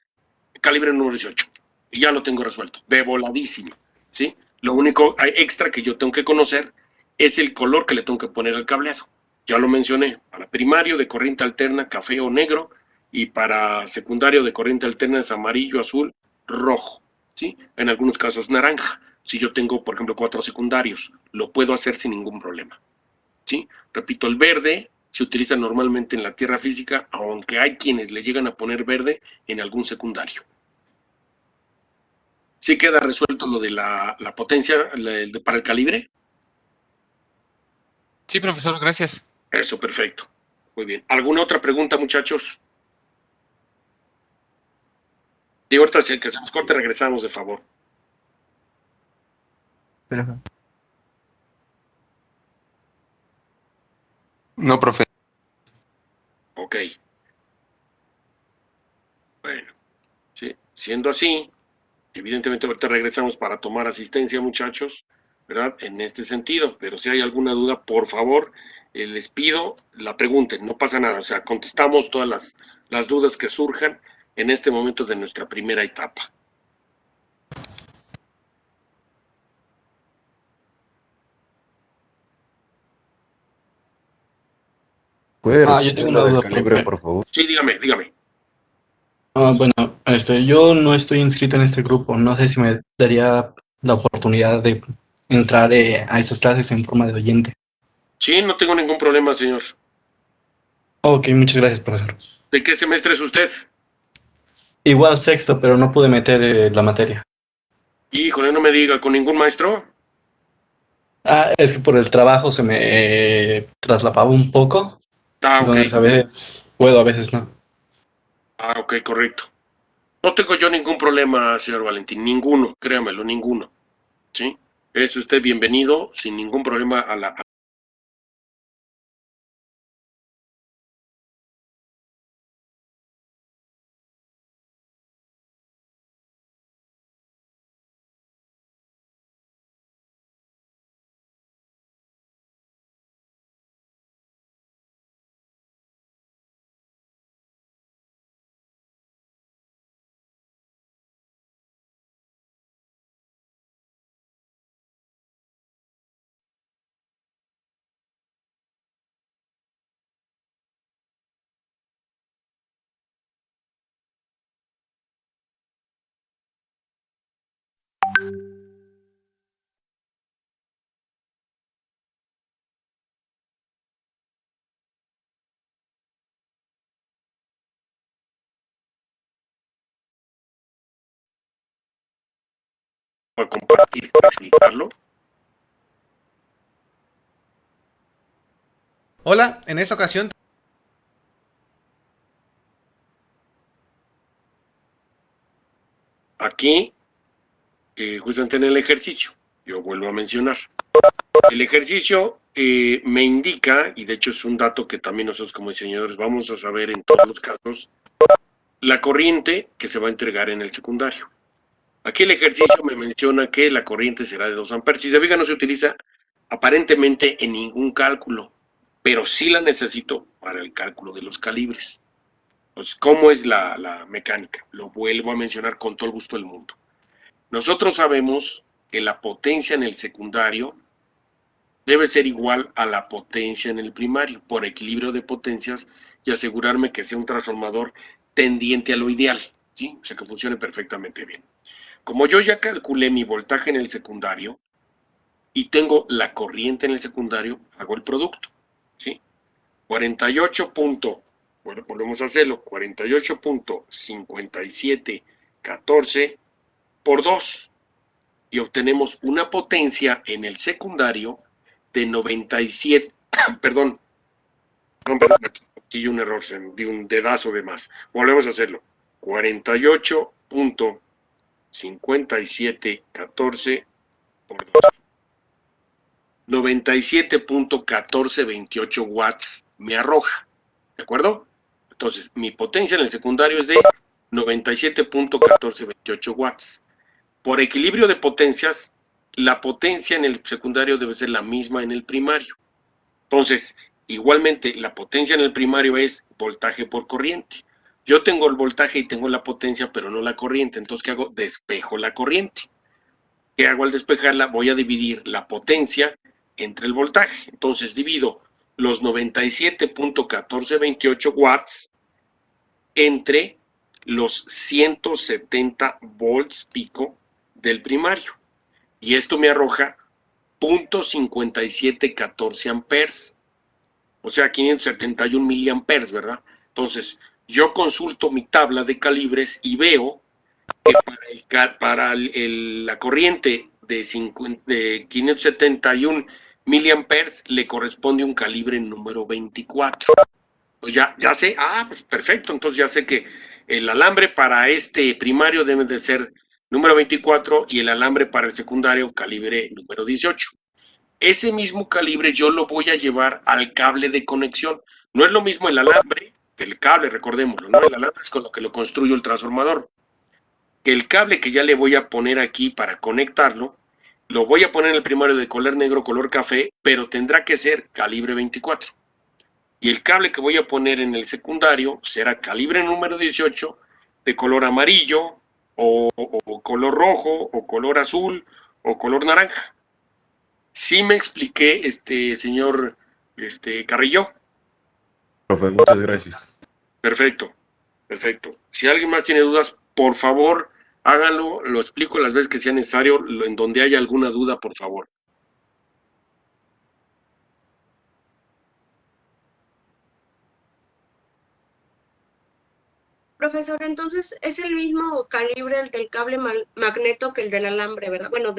calibre número 18. Y ya lo tengo resuelto, de voladísimo, ¿sí? Lo único extra que yo tengo que conocer es el color que le tengo que poner al cableado. Ya lo mencioné, para primario de corriente alterna, café o negro, y para secundario de corriente alterna es amarillo, azul, rojo, ¿sí? En algunos casos naranja. Si yo tengo, por ejemplo, 4 secundarios, lo puedo hacer sin ningún problema. ¿Sí? Repito, el verde se utiliza normalmente en la tierra física, aunque hay quienes le llegan a poner verde en algún secundario. ¿Sí queda resuelto lo de la potencia para el calibre? Sí, profesor, gracias. Eso, perfecto. Muy bien. ¿Alguna otra pregunta, muchachos? Y ahorita, si el que se nos corte, regresamos, de favor. Pero, No, profe. Ok. Bueno, ¿sí? Siendo así, evidentemente ahorita regresamos para tomar asistencia, muchachos, ¿verdad? En este sentido, pero si hay alguna duda, por favor, les pido la pregunten, no pasa nada, o sea, contestamos todas las dudas que surjan en este momento de nuestra primera etapa. ¿Puede Yo repetir tengo una lo del duda, calibre, profe. por favor? Sí, dígame. Bueno, yo no estoy inscrito en este grupo. No sé si me daría la oportunidad de entrar a esas clases en forma de oyente. Sí, no tengo ningún problema, señor. Ok, muchas gracias, profesor. ¿De qué semestre es usted? Igual sexto, pero no pude meter la materia. Híjole, no me diga, ¿con ningún maestro? Es que por el trabajo se me traslapaba un poco. Ok. Entonces a veces puedo, a veces no. Ok, correcto. No tengo yo ningún problema, señor Valentín, ninguno, créamelo, ninguno. ¿Sí? Es usted bienvenido sin ningún problema a la... para compartir, para explicarlo. Hola, en esta ocasión Aquí, justamente en el ejercicio, yo vuelvo a mencionar. El ejercicio me indica, y de hecho es un dato que también nosotros como diseñadores vamos a saber en todos los casos, la corriente que se va a entregar en el secundario. Aquí el ejercicio me menciona que la corriente será de 2 amperes. Si se fija, no se utiliza aparentemente en ningún cálculo, pero sí la necesito para el cálculo de los calibres. Pues, ¿cómo es la mecánica? Lo vuelvo a mencionar con todo el gusto del mundo. Nosotros sabemos que la potencia en el secundario debe ser igual a la potencia en el primario, por equilibrio de potencias y asegurarme que sea un transformador tendiente a lo ideal, ¿sí? O sea, que funcione perfectamente bien. Como yo ya calculé mi voltaje en el secundario y tengo la corriente en el secundario, hago el producto, ¿sí? 48. Bueno, volvemos a hacerlo, 48.5714 por 2 y obtenemos una potencia en el secundario de 97, perdón, aquí hay un error, di un dedazo de más. Volvemos a hacerlo, 48.5714 por 2. 97.1428 watts me arroja, ¿de acuerdo? Entonces, mi potencia en el secundario es de 97.1428 watts. Por equilibrio de potencias, la potencia en el secundario debe ser la misma en el primario. Entonces, igualmente, la potencia en el primario es voltaje por corriente. Yo tengo el voltaje y tengo la potencia, pero no la corriente. Entonces, ¿qué hago? Despejo la corriente. ¿Qué hago al despejarla? Voy a dividir la potencia entre el voltaje. Entonces, divido los 97.1428 watts entre los 170 volts pico del primario. Y esto me arroja 0.5714 amperes. O sea, 571 miliamperes, ¿verdad? Entonces, yo consulto mi tabla de calibres y veo que para la corriente de 571 miliamperes le corresponde un calibre número 24. Pues ya sé, pues perfecto, entonces ya sé que el alambre para este primario debe de ser número 24 y el alambre para el secundario calibre número 18. Ese mismo calibre yo lo voy a llevar al cable de conexión. No es lo mismo el alambre que el cable, recordémoslo, ¿no? El alambre es con lo que lo construyo el transformador. Que el cable que ya le voy a poner aquí para conectarlo, lo voy a poner en el primario de color negro, color café, pero tendrá que ser calibre 24. Y el cable que voy a poner en el secundario será calibre número 18, de color amarillo, o color rojo, o color azul, o color naranja. ¿Sí me expliqué, señor Carrillo? Profe, muchas gracias. Perfecto, perfecto. Si alguien más tiene dudas, por favor, háganlo, lo explico las veces que sea necesario, en donde haya alguna duda, por favor. Profesor, entonces es el mismo calibre el del cable magneto que el del alambre, ¿verdad? Bueno,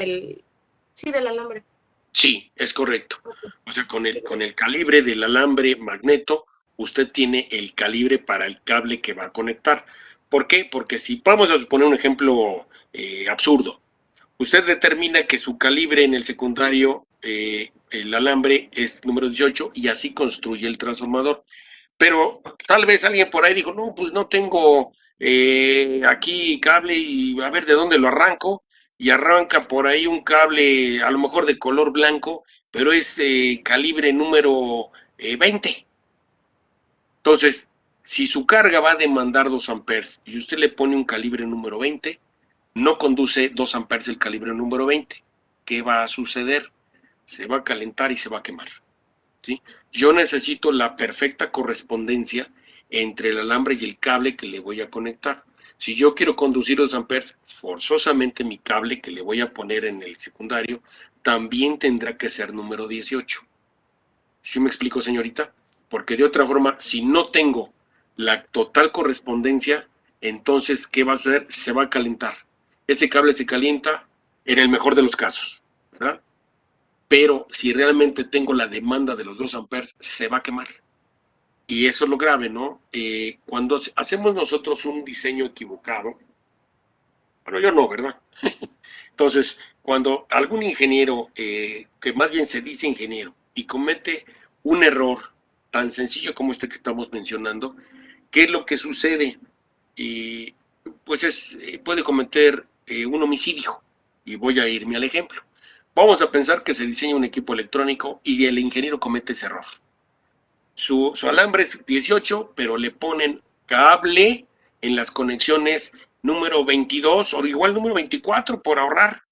sí, del alambre. Sí, es correcto. O sea, con el calibre del alambre magneto, usted tiene el calibre para el cable que va a conectar. ¿Por qué? Porque si vamos a suponer un ejemplo absurdo, usted determina que su calibre en el secundario, el alambre es número 18 y así construye el transformador. Pero tal vez alguien por ahí dijo, no, pues no tengo aquí cable y a ver de dónde lo arranco. Y arranca por ahí un cable a lo mejor de color blanco, pero es calibre número 20. Entonces, si su carga va a demandar 2 amperes y usted le pone un calibre número 20, no conduce 2 amperes el calibre número 20. ¿Qué va a suceder? Se va a calentar y se va a quemar. ¿Sí? Yo necesito la perfecta correspondencia entre el alambre y el cable que le voy a conectar. Si yo quiero conducir 2 amperes, forzosamente mi cable que le voy a poner en el secundario también tendrá que ser número 18. ¿Sí me explico, señorita? Porque de otra forma, si no tengo la total correspondencia, entonces, ¿qué va a hacer? Se va a calentar. Ese cable se calienta en el mejor de los casos, ¿verdad? Pero si realmente tengo la demanda de los 2 amperes, se va a quemar. Y eso es lo grave, ¿no? Cuando hacemos nosotros un diseño equivocado, bueno, yo no, ¿verdad? Entonces, cuando algún ingeniero, que más bien se dice ingeniero, y comete un error tan sencillo como este que estamos mencionando, ¿qué es lo que sucede? Pues puede cometer un homicidio. Y voy a irme al ejemplo. Vamos a pensar que se diseña un equipo electrónico y el ingeniero comete ese error. Su alambre es 18, pero le ponen cable en las conexiones número 22 o igual número 24 por ahorrar.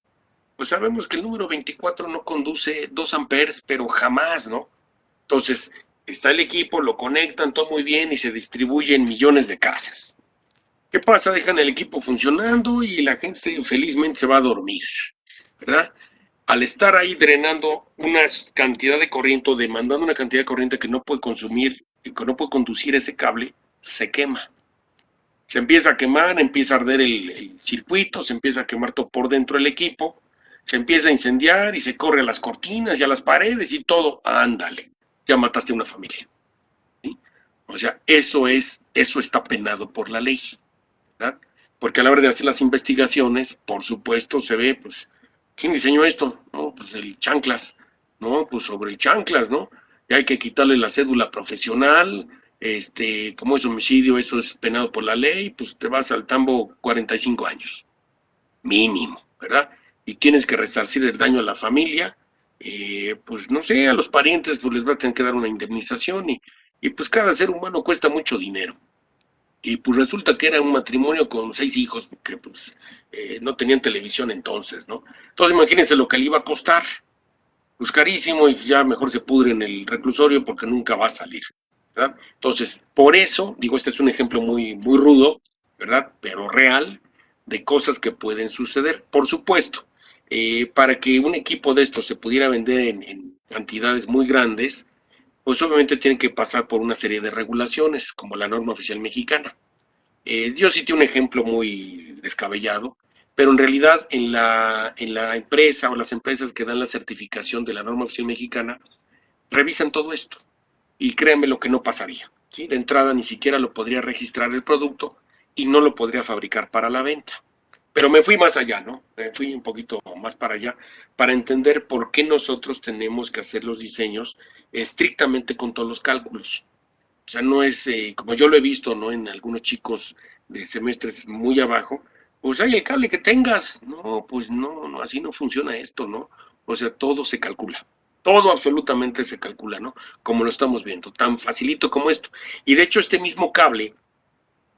Pues sabemos que el número 24 no conduce 2 amperes, pero jamás, ¿no? Entonces, está el equipo, lo conectan todo muy bien y se distribuye en millones de casas. ¿Qué pasa? Dejan el equipo funcionando y la gente felizmente se va a dormir, ¿verdad? Al estar ahí drenando una cantidad de corriente o demandando una cantidad de corriente que no puede consumir y que no puede conducir ese cable, se quema. Se empieza a quemar, empieza a arder el circuito, se empieza a quemar todo por dentro del equipo, se empieza a incendiar y se corre a las cortinas y a las paredes y todo. Ándale, ya mataste a una familia. ¿Sí? O sea, eso está penado por la ley, ¿verdad? Porque a la hora de hacer las investigaciones, por supuesto, se ve, pues, ¿quién diseñó esto? No, pues el chanclas, ¿no? Pues sobre el chanclas, ¿no? Y hay que quitarle la cédula profesional, como es homicidio, eso es penado por la ley, pues te vas al tambo 45 años, mínimo, ¿verdad? Y tienes que resarcir el daño a la familia, pues no sé, a los parientes pues les va a tener que dar una indemnización y pues cada ser humano cuesta mucho dinero. Y pues resulta que era un matrimonio con 6 hijos, porque pues no tenían televisión entonces, ¿no? Entonces imagínense lo que le iba a costar, pues carísimo y ya mejor se pudre en el reclusorio porque nunca va a salir, ¿verdad? Entonces, por eso, digo, este es un ejemplo muy, muy rudo, ¿verdad? Pero real, de cosas que pueden suceder. Por supuesto, para que un equipo de estos se pudiera vender en cantidades muy grandes, pues obviamente tienen que pasar por una serie de regulaciones, como la norma oficial mexicana. Yo cité un ejemplo muy descabellado, pero en realidad en la empresa o las empresas que dan la certificación de la norma oficial mexicana, revisan todo esto. Y créanme lo que no pasaría, ¿sí? De entrada ni siquiera lo podría registrar el producto y no lo podría fabricar para la venta. Pero me fui más allá, ¿no? Me fui un poquito más para allá para entender por qué nosotros tenemos que hacer los diseños estrictamente con todos los cálculos. O sea, no es, como yo lo he visto, ¿no? En algunos chicos de semestres muy abajo, pues hay el cable que tengas. No, pues no, así no funciona esto, ¿no? O sea, todo se calcula. Todo absolutamente se calcula, ¿no? Como lo estamos viendo, tan facilito como esto. Y de hecho, este mismo cable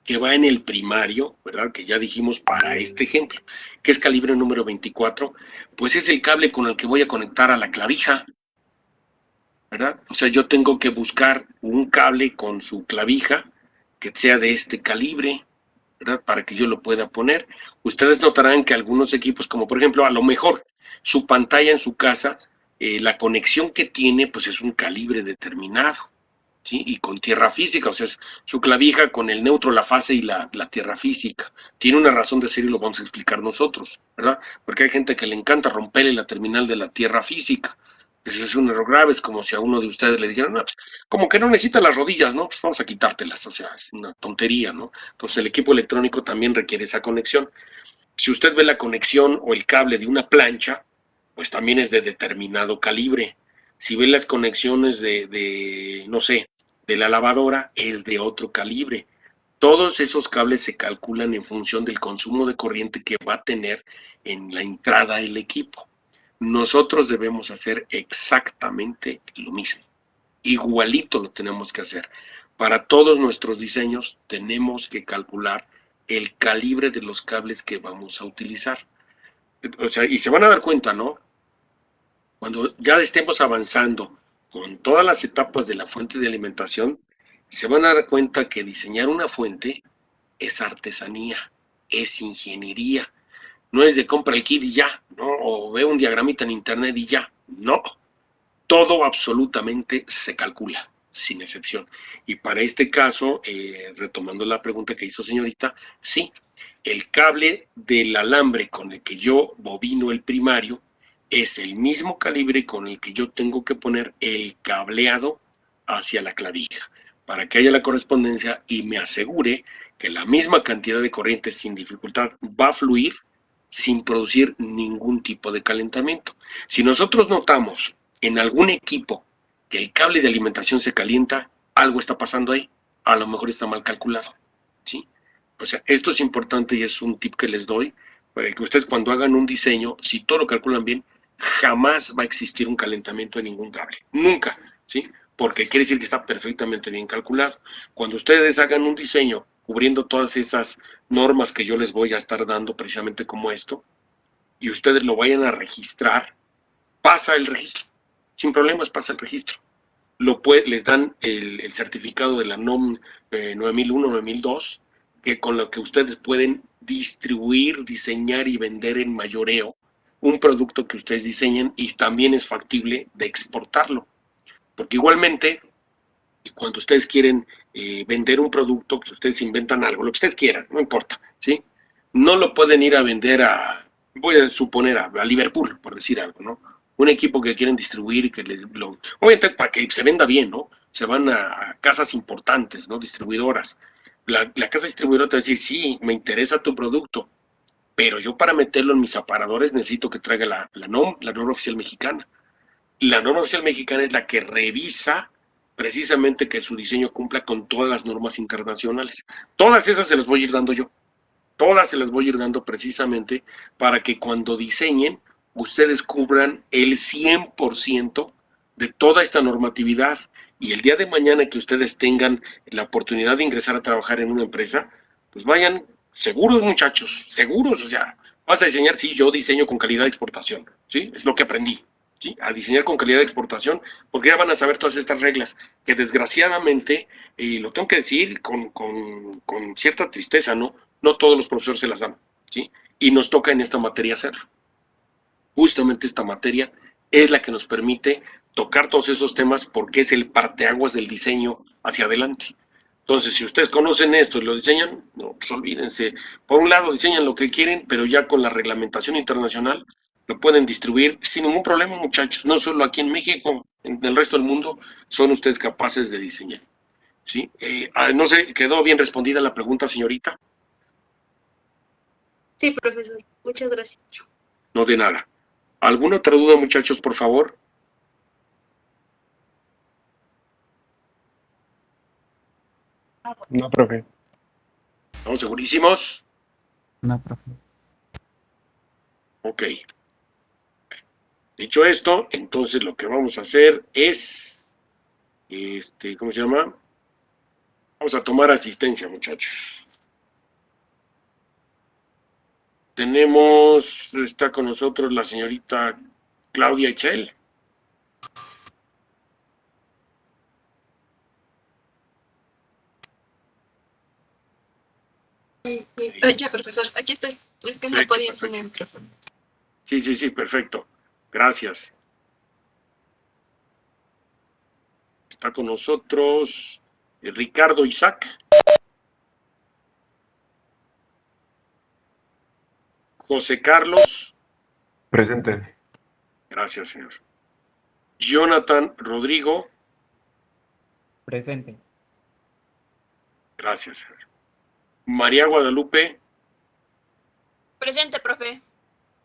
que va en el primario, ¿verdad? Que ya dijimos para este ejemplo, que es calibre número 24, pues es el cable con el que voy a conectar a la clavija, ¿verdad? O sea, yo tengo que buscar un cable con su clavija que sea de este calibre, ¿verdad? Para que yo lo pueda poner. Ustedes notarán que algunos equipos, como por ejemplo, a lo mejor su pantalla en su casa, la conexión que tiene, pues es un calibre determinado, ¿sí? Y con tierra física, o sea, es su clavija con el neutro, la fase y la tierra física. Tiene una razón de ser y lo vamos a explicar nosotros, ¿verdad? Porque hay gente que le encanta romperle la terminal de la tierra física. Eso es un error grave, es como si a uno de ustedes le dijeran, no, pues, como que no necesita las rodillas, ¿no? Pues vamos a quitártelas, o sea, es una tontería, ¿no? Entonces el equipo electrónico también requiere esa conexión. Si usted ve la conexión o el cable de una plancha, pues también es de determinado calibre. Si ve las conexiones no sé, de la lavadora, es de otro calibre. Todos esos cables se calculan en función del consumo de corriente que va a tener en la entrada el equipo. Nosotros debemos hacer exactamente lo mismo. Igualito lo tenemos que hacer. Para todos nuestros diseños tenemos que calcular el calibre de los cables que vamos a utilizar. O sea, y se van a dar cuenta, ¿no? Cuando ya estemos avanzando con todas las etapas de la fuente de alimentación, se van a dar cuenta que diseñar una fuente es artesanía, es ingeniería. No es de compra el kit y ya, ¿no? O ve un diagramita en internet y ya. No. Todo absolutamente se calcula, sin excepción. Y para este caso, retomando la pregunta que hizo señorita, sí, el cable del alambre con el que yo bobino el primario es el mismo calibre con el que yo tengo que poner el cableado hacia la clavija, para que haya la correspondencia y me asegure que la misma cantidad de corriente sin dificultad va a fluir sin producir ningún tipo de calentamiento. Si nosotros notamos en algún equipo que el cable de alimentación se calienta, algo está pasando ahí, a lo mejor está mal calculado, ¿sí? O sea, esto es importante y es un tip que les doy, para que ustedes cuando hagan un diseño, si todo lo calculan bien, jamás va a existir un calentamiento de ningún cable, nunca, ¿sí? Porque quiere decir que está perfectamente bien calculado. Cuando ustedes hagan un diseño cubriendo todas esas normas que yo les voy a estar dando precisamente como esto, y ustedes lo vayan a registrar, pasa el registro, sin problemas pasa el registro. Les dan el certificado de la NOM 9001, 9002, que con lo que ustedes pueden distribuir, diseñar y vender en mayoreo un producto que ustedes diseñen, y también es factible de exportarlo. Porque igualmente, cuando ustedes quieren vender un producto, que ustedes inventan algo, lo que ustedes quieran, no importa, ¿sí? No lo pueden ir a vender voy a suponer, a Liverpool, por decir algo, ¿no? Un equipo que quieren distribuir y que obviamente para que se venda bien, ¿no? Se van a casas importantes, ¿no? Distribuidoras. La casa distribuidora te va a decir, sí, me interesa tu producto, pero yo para meterlo en mis aparadores necesito que traiga la norma oficial mexicana. La norma oficial mexicana es la que revisa precisamente que su diseño cumpla con todas las normas internacionales. Todas esas se las voy a ir dando yo. Todas se las voy a ir dando precisamente para que cuando diseñen, ustedes cubran el 100% de toda esta normatividad. Y el día de mañana que ustedes tengan la oportunidad de ingresar a trabajar en una empresa, pues vayan seguros, muchachos, seguros. O sea, vas a diseñar, sí, yo diseño con calidad de exportación, ¿sí? Es lo que aprendí, ¿sí? A diseñar con calidad de exportación, porque ya van a saber todas estas reglas, que desgraciadamente, y lo tengo que decir con cierta tristeza, ¿no? No todos los profesores se las dan, ¿sí? Y nos toca en esta materia hacerlo. Justamente esta materia es la que nos permite tocar todos esos temas, porque es el parteaguas del diseño hacia adelante. Entonces, si ustedes conocen esto y lo diseñan, no, pues olvídense. Por un lado, diseñan lo que quieren, pero ya con la reglamentación internacional lo pueden distribuir sin ningún problema, muchachos. No solo aquí en México, en el resto del mundo, son ustedes capaces de diseñar, ¿sí? No sé, ¿quedó bien respondida la pregunta, señorita? Sí, profesor. Muchas gracias. No, de nada. ¿Alguna otra duda, muchachos, por favor? No, profe. ¿Estamos segurísimos? No, profe. Ok. Dicho esto, entonces lo que vamos a hacer es, ¿cómo se llama? Vamos a tomar asistencia, muchachos. Está con nosotros la señorita Claudia Itzel. Ya, profesor, aquí estoy. Es que no podía encender el micrófono. Sí, perfecto. Gracias. Está con nosotros Ricardo Isaac. José Carlos. Presente. Gracias, señor. Jonathan Rodrigo. Presente. Gracias, señor. María Guadalupe. Presente, profe.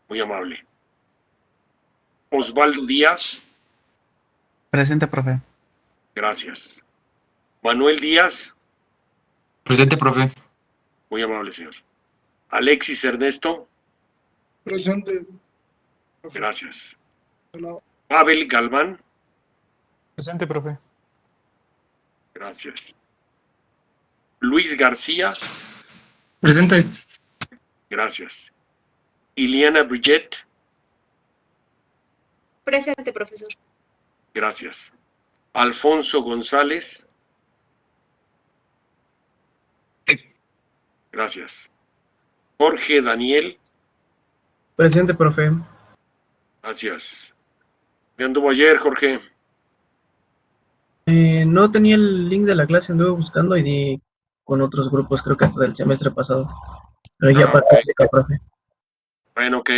Muy amable. Osvaldo Díaz. Presente, profe. Gracias. Manuel Díaz. Presente, profe. Muy amable, señor. Alexis Ernesto. Presente. Gracias. Hola. Abel Galván. Presente, profe. Gracias. Luis García. Presente. Gracias. Iliana Bridget. Presente, profesor. Gracias. Alfonso González. Gracias. Jorge Daniel. Presente, profe. Gracias. ¿Qué anduvo ayer, Jorge? No tenía el link de la clase, anduve buscando y di con otros grupos, creo que hasta del semestre pasado. Pero ya para explicar, profe. Bueno, ok.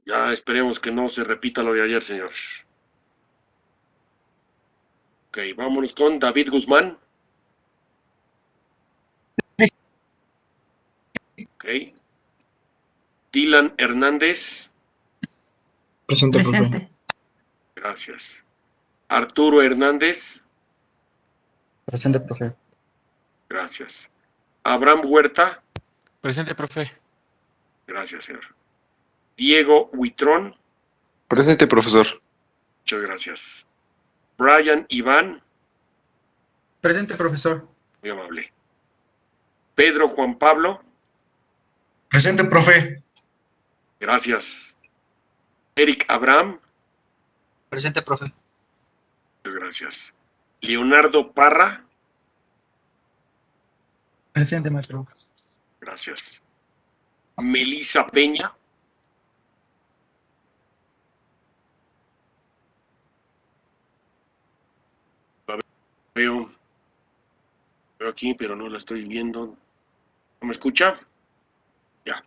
Ya esperemos que no se repita lo de ayer, señor. Ok, vámonos con David Guzmán. Ok. Dylan Hernández. Presente, profe. Gracias. Arturo Hernández. Presente, profe. Gracias. Abraham Huerta. Presente, profe. Gracias, señor. Diego Huitrón. Presente, profesor. Muchas gracias. Brian Iván. Presente, profesor. Muy amable. Pedro Juan Pablo. Presente, profe. Gracias. Eric Abraham. Presente, profe. Muchas gracias. Leonardo Parra. Presente, maestro. Gracias. Melissa Peña. La veo aquí, pero no la estoy viendo. ¿No me escucha? Ya.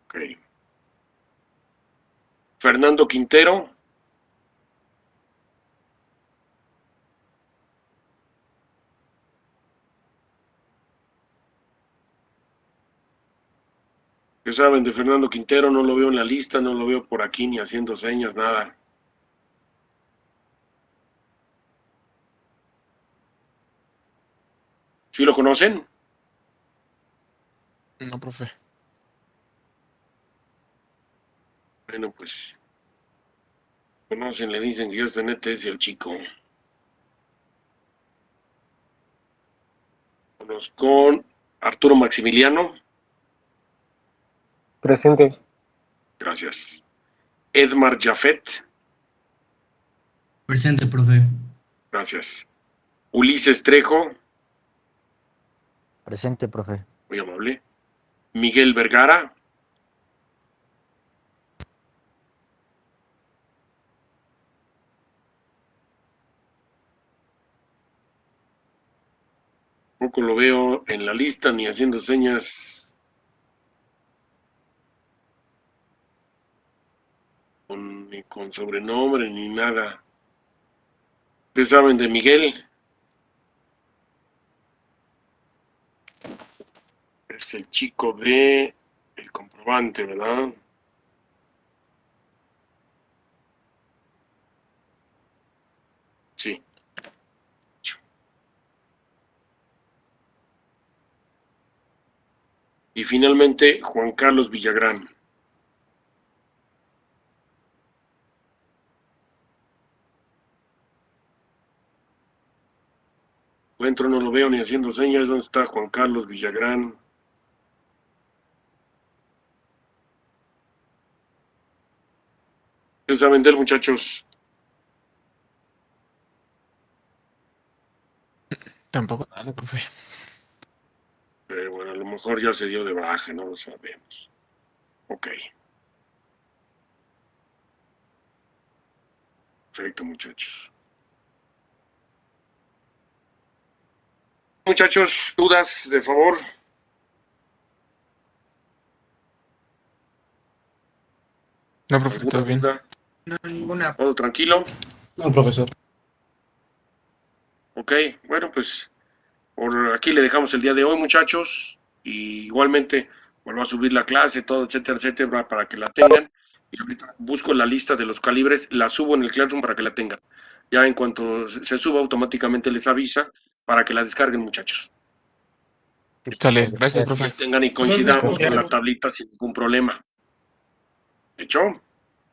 Ok. Fernando Quintero. ¿Qué saben de Fernando Quintero? No lo veo en la lista, no lo veo por aquí ni haciendo señas, nada. ¿Sí lo conocen? No, profe. Bueno, pues conocen, le dicen que ya está en ETS el chico. Vamos con Arturo Maximiliano. Presente. Gracias. Edmar Jafet. Presente, profe. Gracias. Ulises Trejo. Presente, profe. Muy amable. Miguel Vergara. Poco lo veo en la lista ni haciendo señas ni con sobrenombre ni nada. ¿Qué saben de Miguel? Es el chico de el comprobante, ¿verdad? Sí. Y finalmente, Juan Carlos Villagrán. Encuentro, no lo veo ni haciendo señas. ¿Dónde está Juan Carlos Villagrán? ¿Qué saben de él, muchachos? Tampoco nada, profe. Bueno, a lo mejor ya se dio de baja, no lo sabemos. Ok. Perfecto, muchachos. Muchachos, dudas, de favor. No, profe, todo bien. ¿Alguna duda? No, ninguna. ¿Todo tranquilo? No, profesor. Ok, bueno, pues por aquí le dejamos el día de hoy, muchachos. Y igualmente vuelvo a subir la clase, todo, etcétera, etcétera, para que la tengan. Y ahorita busco la lista de los calibres, la subo en el Classroom para que la tengan. Ya en cuanto se suba, automáticamente les avisa para que la descarguen, muchachos. Sale, gracias, Que profe. tengan y Gracias, coincidamos con la profesor. tablita sin ningún problema. ¿Hecho?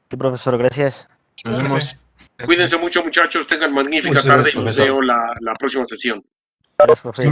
Sí, profesor, gracias. Nos vemos. Cuídense mucho, muchachos. Tengan magnífica Muchas tarde gracias, y los profesor. veo la próxima sesión. Gracias, profe.